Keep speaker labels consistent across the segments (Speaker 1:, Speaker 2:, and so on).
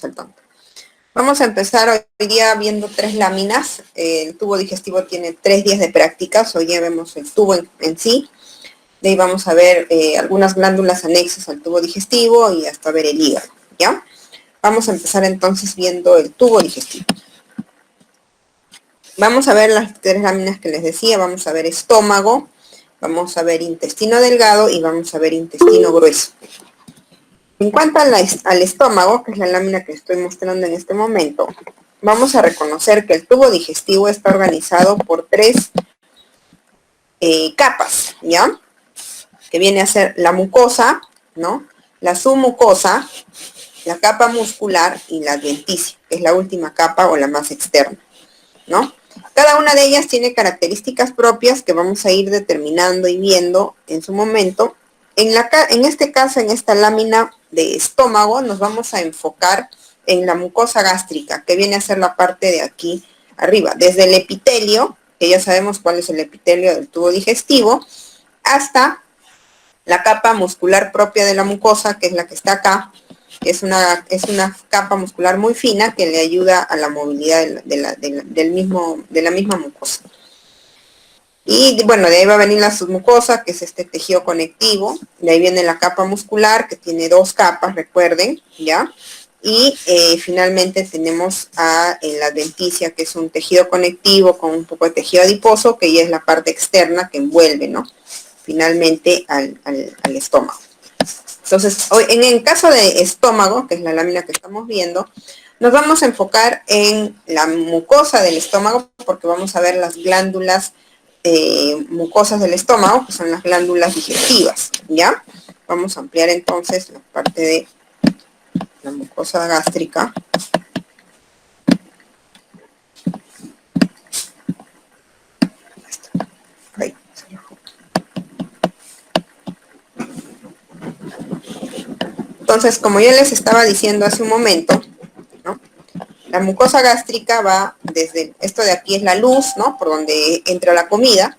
Speaker 1: saltando. Vamos a empezar hoy día viendo 3 láminas. El tubo digestivo tiene 3 días de prácticas. Hoy día vemos el tubo en sí. De ahí vamos a ver algunas glándulas anexas al tubo digestivo y hasta ver el hígado, ¿ya? Vamos a empezar entonces viendo el tubo digestivo. Vamos a ver las 3 láminas que les decía. Vamos a ver estómago, vamos a ver intestino delgado y vamos a ver intestino grueso. En cuanto al estómago, que es la lámina que estoy mostrando en este momento, vamos a reconocer que el tubo digestivo está organizado por 3 capas, ¿ya? Que viene a ser la mucosa, ¿no? La submucosa, la capa muscular y la adventicia, que es la última capa o la más externa, ¿no? Cada una de ellas tiene características propias que vamos a ir determinando y viendo en su momento. En este caso, en esta lámina de estómago, nos vamos a enfocar en la mucosa gástrica, que viene a ser la parte de aquí arriba, desde el epitelio, que ya sabemos cuál es el epitelio del tubo digestivo, hasta la capa muscular propia de la mucosa, que es la que está acá, que es una capa muscular muy fina que le ayuda a la movilidad de la misma mucosa. Y bueno, de ahí va a venir la submucosa, que es este tejido conectivo. De ahí viene la capa muscular, que tiene 2 capas, recuerden, ¿ya? Y finalmente tenemos a la adventicia, que es un tejido conectivo con un poco de tejido adiposo, que ya es la parte externa que envuelve, ¿no? Finalmente al estómago. Entonces, hoy, en el caso de estómago, que es la lámina que estamos viendo, nos vamos a enfocar en la mucosa del estómago, porque vamos a ver las glándulas mucosas del estómago, que son las glándulas digestivas, ¿ya? Vamos a ampliar entonces la parte de la mucosa gástrica. Ahí. Entonces, como ya les estaba diciendo hace un momento, ¿no? La mucosa gástrica va desde, esto de aquí es la luz, ¿no? Por donde entra la comida.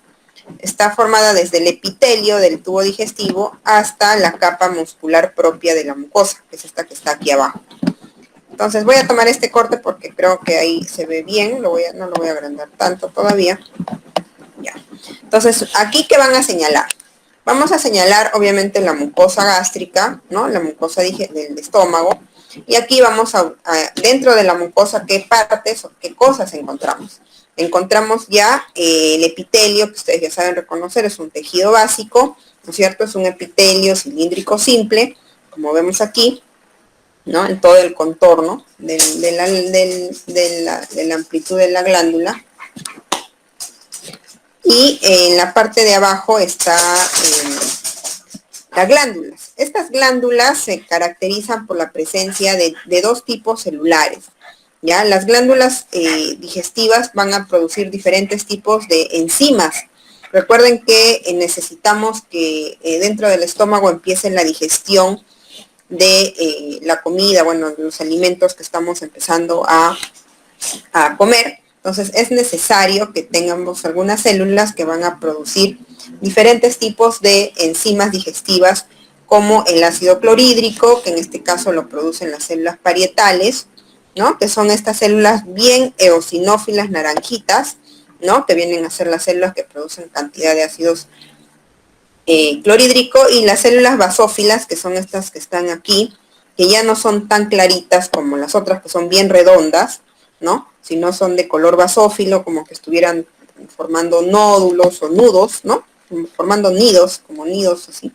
Speaker 1: Está formada desde el epitelio del tubo digestivo hasta la capa muscular propia de la mucosa, que es esta que está aquí abajo. Entonces voy a tomar este corte porque creo que ahí se ve bien, no lo voy a agrandar tanto todavía. Ya. Entonces, ¿aquí qué van a señalar? Vamos a señalar obviamente la mucosa gástrica, ¿no? La mucosa del estómago. Y aquí vamos dentro de la mucosa, ¿qué partes o qué cosas encontramos? Encontramos ya el epitelio, que ustedes ya saben reconocer, es un tejido básico, ¿no es cierto? Es un epitelio cilíndrico simple, como vemos aquí, ¿no? En todo el contorno de la amplitud de la glándula. Y en la parte de abajo está las glándulas. Estas glándulas se caracterizan por la presencia de 2 tipos celulares. ¿Ya? Las glándulas digestivas van a producir diferentes tipos de enzimas. Recuerden que necesitamos que dentro del estómago empiece la digestión de la comida, bueno, de los alimentos que estamos empezando a comer. Entonces es necesario que tengamos algunas células que van a producir diferentes tipos de enzimas digestivas, como el ácido clorhídrico, que en este caso lo producen las células parietales, ¿no? Que son estas células bien eosinófilas naranjitas, ¿no? Que vienen a ser las células que producen cantidad de ácidos clorhídrico, y las células basófilas, que son estas que están aquí, que ya no son tan claritas como las otras, que son bien redondas, ¿no? Si no son de color basófilo, como que estuvieran formando nódulos o nudos, ¿no? Formando nidos, como nidos así,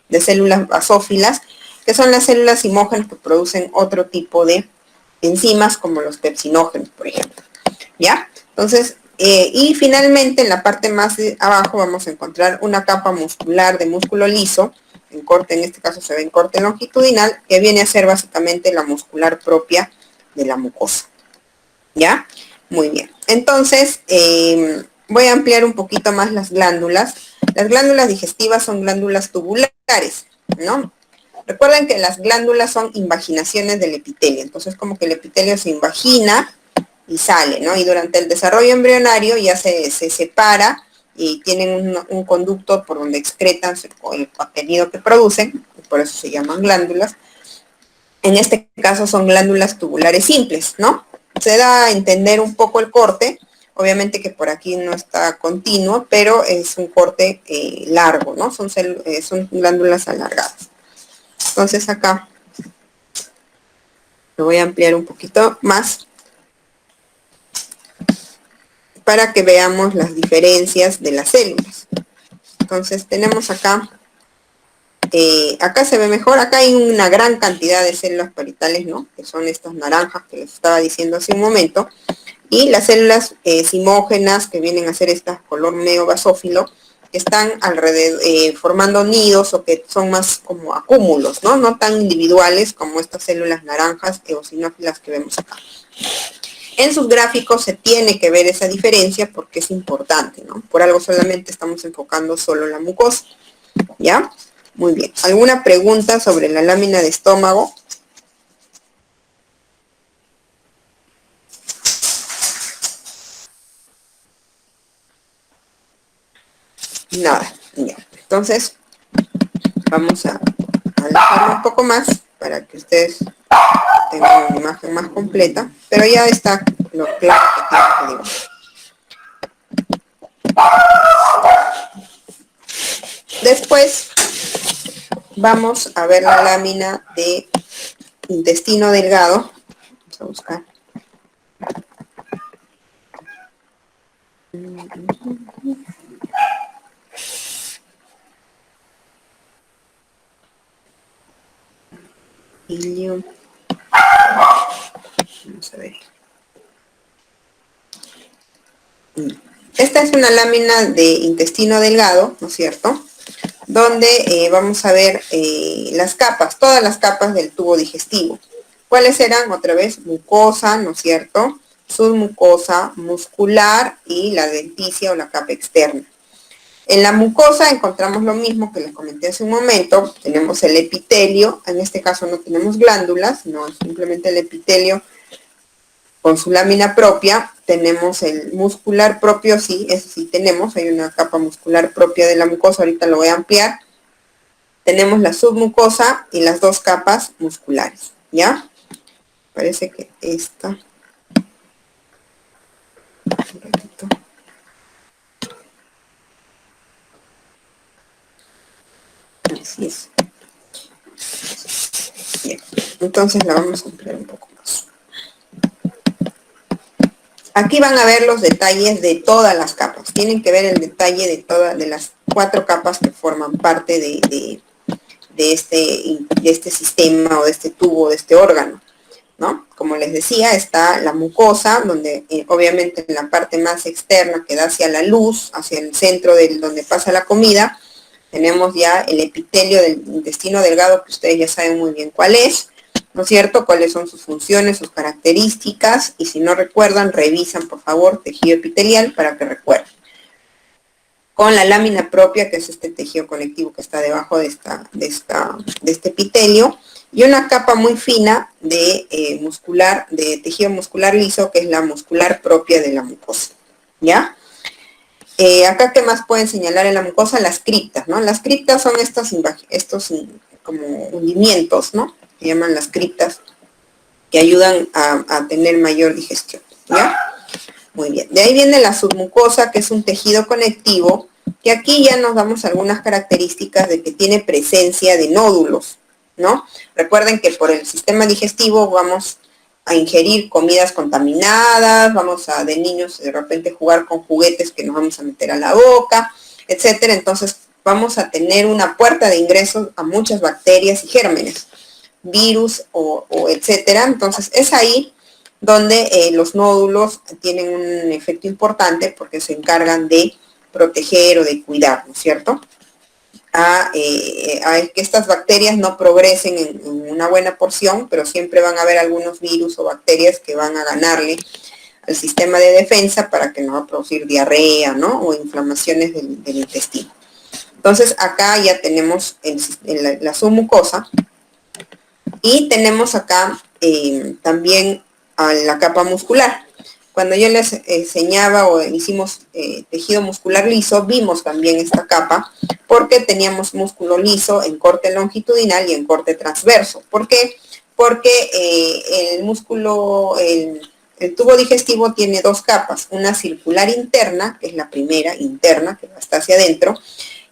Speaker 1: de células basófilas, que son las células imógenes que producen otro tipo de enzimas, como los pepsinógenos, por ejemplo, ¿ya? Entonces, y finalmente en la parte más de abajo vamos a encontrar una capa muscular de músculo liso, en este caso se ve en corte longitudinal, que viene a ser básicamente la muscular propia de la mucosa. ¿Ya? Muy bien. Entonces, voy a ampliar un poquito más las glándulas. Las glándulas digestivas son glándulas tubulares, ¿no? Recuerden que las glándulas son invaginaciones del epitelio. Entonces, como que el epitelio se invagina y sale, ¿no? Y durante el desarrollo embrionario ya se separa y tienen un conducto por donde excretan el contenido que producen, por eso se llaman glándulas. En este caso son glándulas tubulares simples, ¿no? Se da a entender un poco el corte, obviamente que por aquí no está continuo, pero es un corte largo, ¿no? Son glándulas alargadas. Entonces acá lo voy a ampliar un poquito más para que veamos las diferencias de las células. Entonces tenemos acá, acá se ve mejor, acá hay una gran cantidad de células parietales, ¿no? Que son estas naranjas que les estaba diciendo hace un momento, y las células simógenas, que vienen a ser estas color medio basófilo, que están alrededor, formando nidos o que son más como acúmulos, ¿no? No tan individuales como estas células naranjas eosinófilas que vemos acá. En sus gráficos se tiene que ver esa diferencia porque es importante, ¿no? Por algo solamente estamos enfocando solo la mucosa, ¿ya? Muy bien. ¿Alguna pregunta sobre la lámina de estómago? Nada, ya. Entonces, vamos a alejarlo un poco más para que ustedes tengan una imagen más completa, pero ya está lo claro que tiene que digo. Después vamos a ver la lámina de intestino delgado. Vamos a buscar. Vamos a ver. Esta es una lámina de intestino delgado, ¿no es cierto? Donde vamos a ver las capas, todas las capas del tubo digestivo. ¿Cuáles eran? Otra vez, mucosa, ¿no es cierto? Submucosa, muscular y la denticia o la capa externa. En la mucosa encontramos lo mismo que les comenté hace un momento. Tenemos el epitelio, en este caso no tenemos glándulas, no, es simplemente el epitelio con su lámina propia. Tenemos el muscular propio, sí, eso sí tenemos, hay una capa muscular propia de la mucosa, ahorita lo voy a ampliar. Tenemos la submucosa y las dos capas musculares, ¿ya? Parece que esta... Un ratito. Así es. Bien. Entonces la vamos a ampliar un poco más. Aquí van a ver los detalles de todas las capas. Tienen que ver el detalle de las 4 capas que forman parte de este sistema o de este tubo, de este órgano, ¿no? Como les decía, está la mucosa, donde obviamente en la parte más externa que da hacia la luz, hacia el centro donde pasa la comida, tenemos ya el epitelio del intestino delgado, que ustedes ya saben muy bien cuál es, ¿no es cierto? Cuáles son sus funciones, sus características, y si no recuerdan, revisan por favor tejido epitelial para que recuerden. Con la lámina propia, que es este tejido conectivo que está debajo de este epitelio, y una capa muy fina de tejido muscular liso, que es la muscular propia de la mucosa, ¿ya? Acá, ¿qué más pueden señalar en la mucosa? Las criptas, ¿no? Las criptas son estos como hundimientos, ¿no? Se llaman las criptas, que ayudan a tener mayor digestión, ¿ya? Muy bien. De ahí viene la submucosa, que es un tejido conectivo, que aquí ya nos damos algunas características de que tiene presencia de nódulos, ¿no? Recuerden que por el sistema digestivo vamos a ingerir comidas contaminadas, vamos a de niños de repente jugar con juguetes que nos vamos a meter a la boca, etcétera. Entonces vamos a tener una puerta de ingreso a muchas bacterias y gérmenes, virus o etcétera. Entonces es ahí donde los nódulos tienen un efecto importante porque se encargan de proteger o de cuidar, ¿no es cierto? A que estas bacterias no progresen en una buena porción, pero siempre van a haber algunos virus o bacterias que van a ganarle al sistema de defensa para que no va a producir diarrea, ¿no? O inflamaciones del intestino. Entonces acá ya tenemos la submucosa y tenemos acá también a la capa muscular. Cuando yo les enseñaba o hicimos tejido muscular liso, vimos también esta capa porque teníamos músculo liso en corte longitudinal y en corte transverso. ¿Por qué? porque el músculo, el tubo digestivo tiene dos capas, una circular interna, que es la primera, interna, que está hacia adentro,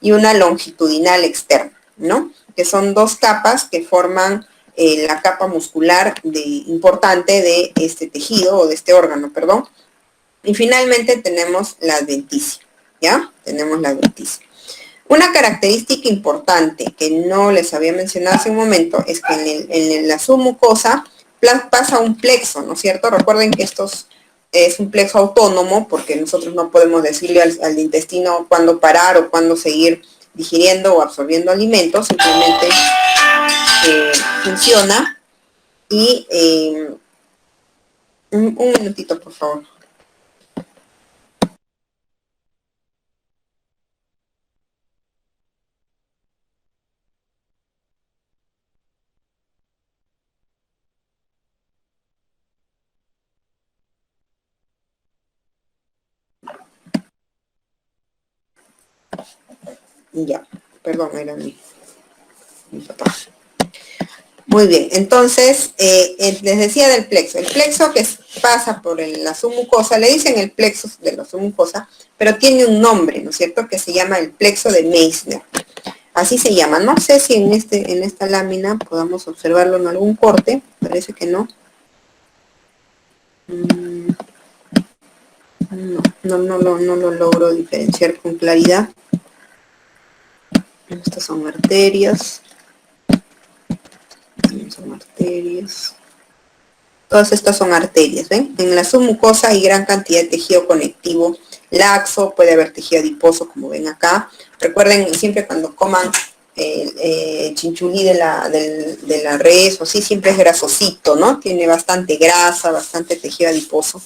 Speaker 1: y una longitudinal externa, ¿no? Que son dos capas que forman la capa muscular importante de este tejido, o de este órgano, perdón. Y finalmente tenemos la adventicia, ¿ya? Tenemos la adventicia. Una característica importante que no les había mencionado hace un momento es que en la submucosa pasa un plexo, ¿no es cierto? Recuerden que esto es un plexo autónomo porque nosotros no podemos decirle al intestino cuándo parar o cuándo seguir digiriendo o absorbiendo alimentos, simplemente funciona. Y un minutito, por favor. Ya, perdón, era mi papá. Muy bien, entonces, les decía del plexo. El plexo que pasa por la submucosa, le dicen el plexo de la submucosa, pero tiene un nombre, ¿no es cierto?, que se llama el plexo de Meissner. Así se llama. No sé si en esta lámina podamos observarlo en algún corte, parece que no. No lo logro diferenciar con claridad. Estas son arterias. También son arterias. Todas estas son arterias, ¿ven? En la submucosa hay gran cantidad de tejido conectivo laxo, puede haber tejido adiposo, como ven acá. Recuerden, siempre cuando coman el chinchulí de la res, o así, siempre es grasosito, ¿no? Tiene bastante grasa, bastante tejido adiposo.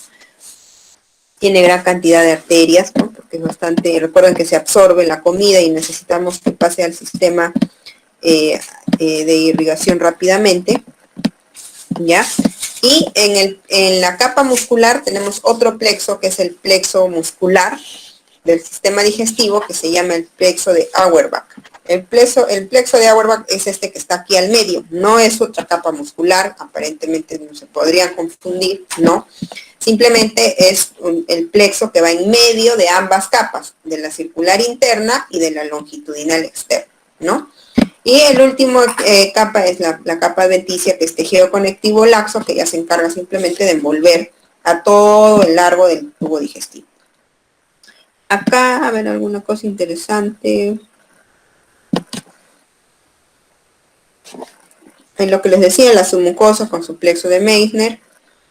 Speaker 1: Tiene gran cantidad de arterias, ¿no? Porque es bastante, recuerden que se absorbe la comida y necesitamos que pase al sistema de irrigación rápidamente, ¿ya? Y en la capa muscular tenemos otro plexo, que es el plexo muscular del sistema digestivo, que se llama el plexo de Auerbach. El plexo de Auerbach es este que está aquí al medio, no es otra capa muscular, aparentemente no se podrían confundir, ¿no? Simplemente es el plexo que va en medio de ambas capas, de la circular interna y de la longitudinal externa, ¿no? Y el último capa es la capa adventicia, que es tejido conectivo laxo, que ya se encarga simplemente de envolver a todo el largo del tubo digestivo. Acá, a ver, alguna cosa interesante. En lo que les decía, la submucosa con su plexo de Meissner,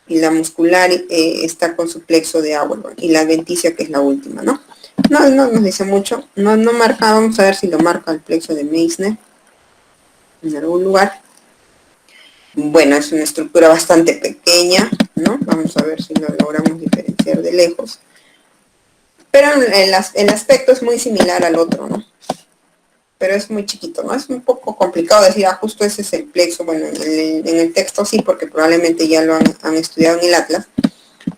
Speaker 1: y la muscular está con su plexo de Auerbach, y la adventicia, que es la última, ¿no? No nos dice mucho, no marca, vamos a ver si lo marca el plexo de Meissner en algún lugar. Bueno, es una estructura bastante pequeña, ¿no? Vamos a ver si lo logramos diferenciar de lejos. Pero el aspecto es muy similar al otro, ¿no? Pero es muy chiquito, ¿no? Es un poco complicado decir, justo ese es el plexo. Bueno, en el texto sí, porque probablemente ya lo han estudiado en el Atlas.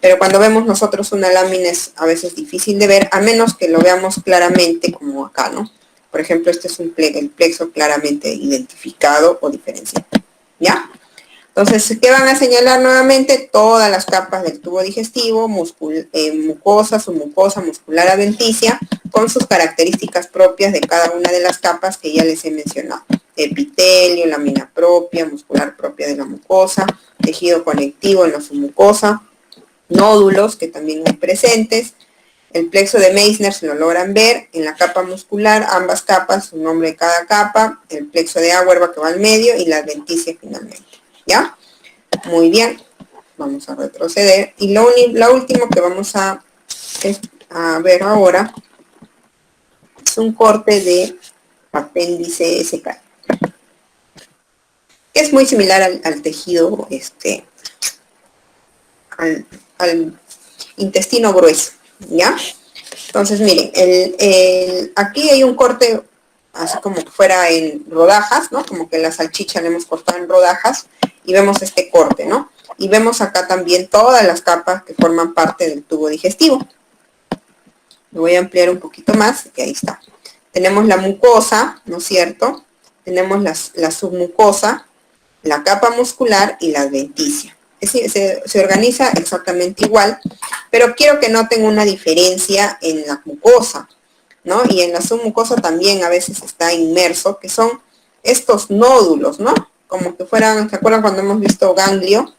Speaker 1: Pero cuando vemos nosotros una lámina es a veces difícil de ver, a menos que lo veamos claramente como acá, ¿no? Por ejemplo, este es el plexo claramente identificado o diferenciado, ¿ya? Entonces, ¿qué van a señalar nuevamente? Todas las capas del tubo digestivo, mucosa, submucosa, muscular adventicia, con sus características propias de cada una de las capas que ya les he mencionado. Epitelio, lámina propia, muscular propia de la mucosa, tejido conectivo en la submucosa, nódulos que también hay presentes. El plexo de Meissner, se lo logran ver, en la capa muscular, ambas capas, su nombre de cada capa, el plexo de Auerbach que va al medio y la adventicia finalmente, ¿ya? Muy bien, vamos a retroceder. Y lo último que vamos a ver ahora es un corte de apéndice SK, que es muy similar al tejido, al intestino grueso, ¿ya? Entonces, miren, aquí hay un corte así como que fuera en rodajas, ¿no? Como que la salchicha la hemos cortado en rodajas y vemos este corte, ¿no? Y vemos acá también todas las capas que forman parte del tubo digestivo. Lo voy a ampliar un poquito más y ahí está. Tenemos la mucosa, ¿no es cierto? Tenemos la submucosa, la capa muscular y la adventicia. Es decir, se organiza exactamente igual, pero quiero que noten una diferencia en la mucosa, ¿no? Y en la submucosa también a veces está inmerso, que son estos nódulos, ¿no? Como que fueran, ¿se acuerdan cuando hemos visto ganglio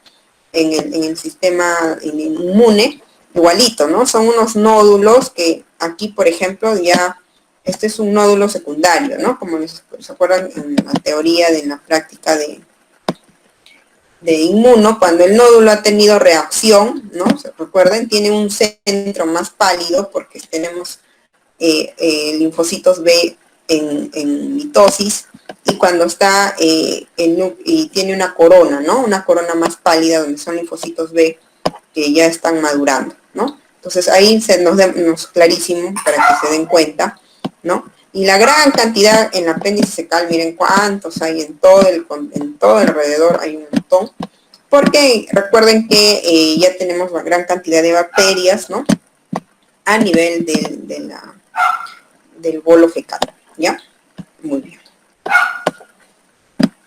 Speaker 1: en el sistema inmune? Igualito, ¿no? Son unos nódulos que aquí, por ejemplo, ya, este es un nódulo secundario, ¿no? Como se acuerdan en la teoría de la práctica de inmuno, cuando el nódulo ha tenido reacción, ¿no? ¿Se recuerden? Tiene un centro más pálido porque tenemos linfocitos B en mitosis, y cuando está y tiene una corona, ¿no? Una corona más pálida donde son linfocitos B que ya están madurando, ¿no? Entonces ahí nos clarísimo para que se den cuenta, ¿no? Y la gran cantidad en el apéndice cecal, miren cuántos hay en todo alrededor, hay un montón, porque recuerden que ya tenemos una gran cantidad de bacterias, ¿no? A nivel del bolo fecal, ¿ya? Muy bien.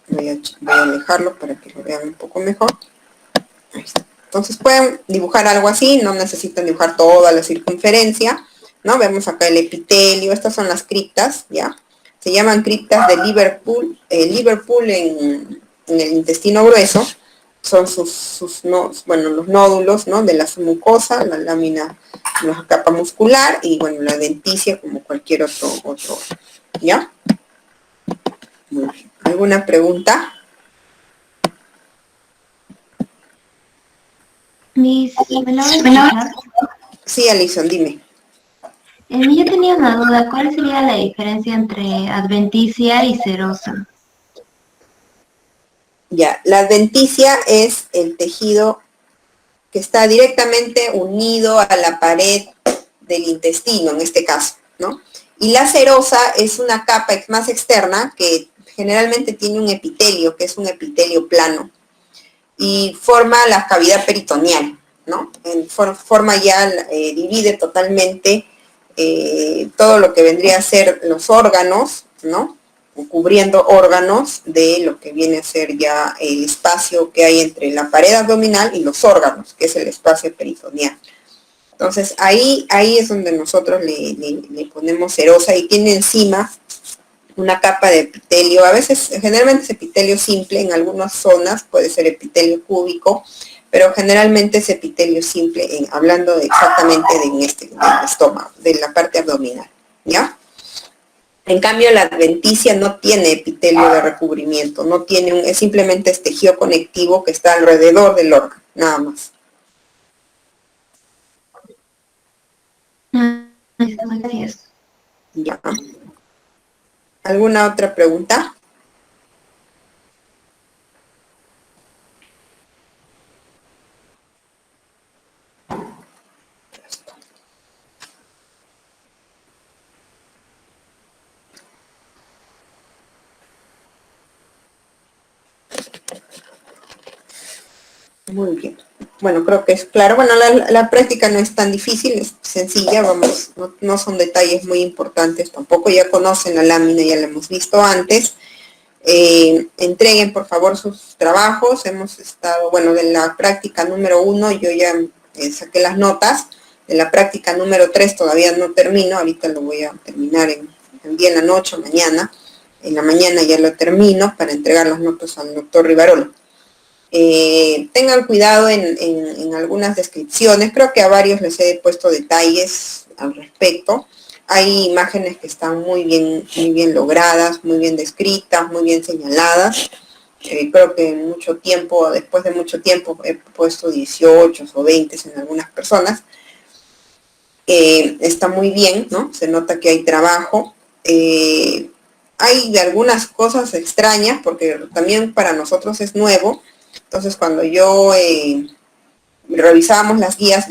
Speaker 1: Voy a alejarlo para que lo vean un poco mejor. Ahí está. Entonces pueden dibujar algo así, no necesitan dibujar toda la circunferencia, ¿no? Vemos acá el epitelio, estas son las criptas, ¿ya? Se llaman criptas de Liverpool. Liverpool en el intestino grueso son los nódulos, ¿no? De la submucosa, la lámina, la capa muscular y, bueno, la denticia como cualquier otro, ¿ya? Muy bien. ¿Alguna pregunta?
Speaker 2: Miss, ¿me logro escuchar?
Speaker 1: Sí, Alison, dime.
Speaker 2: Yo tenía una duda, ¿cuál sería la diferencia entre adventicia y serosa?
Speaker 1: Ya, la adventicia es el tejido que está directamente unido a la pared del intestino, en este caso, ¿no? Y la serosa es una capa más externa que generalmente tiene un epitelio, que es un epitelio plano, y forma la cavidad peritoneal, ¿no? Forma ya, divide totalmente todo lo que vendría a ser los órganos, ¿no? Cubriendo órganos de lo que viene a ser ya el espacio que hay entre la pared abdominal y los órganos, que es el espacio peritoneal. Entonces ahí es donde nosotros le ponemos serosa, y tiene encima una capa de epitelio, a veces, generalmente es epitelio simple, en algunas zonas puede ser epitelio cúbico, pero generalmente es epitelio simple, hablando exactamente del estómago, de la parte abdominal, ¿ya? En cambio, la adventicia no tiene epitelio de recubrimiento, no tiene es simplemente este tejido conectivo que está alrededor del órgano, nada más.
Speaker 2: Gracias.
Speaker 1: ¿Ya? ¿Alguna otra pregunta? Muy bien. Bueno, creo que es claro. Bueno, la práctica no es tan difícil, es sencilla, vamos, no son detalles muy importantes tampoco. Ya conocen la lámina, ya la hemos visto antes. Entreguen por favor sus trabajos. Hemos estado, bueno, de la práctica número 1 yo ya saqué las notas. De la práctica número 3 todavía no termino, ahorita lo voy a terminar en día, en la noche, mañana. En la mañana ya lo termino para entregar las notas al doctor Rivarola. Tengan cuidado en algunas descripciones, creo que a varios les he puesto detalles al respecto. Hay imágenes que están muy bien logradas, muy bien descritas, muy bien señaladas. Creo que después de mucho tiempo, he puesto 18 o 20 en algunas personas. Está muy bien, ¿no? Se nota que hay trabajo. Hay de algunas cosas extrañas, porque también para nosotros es nuevo. Entonces, cuando revisábamos las guías,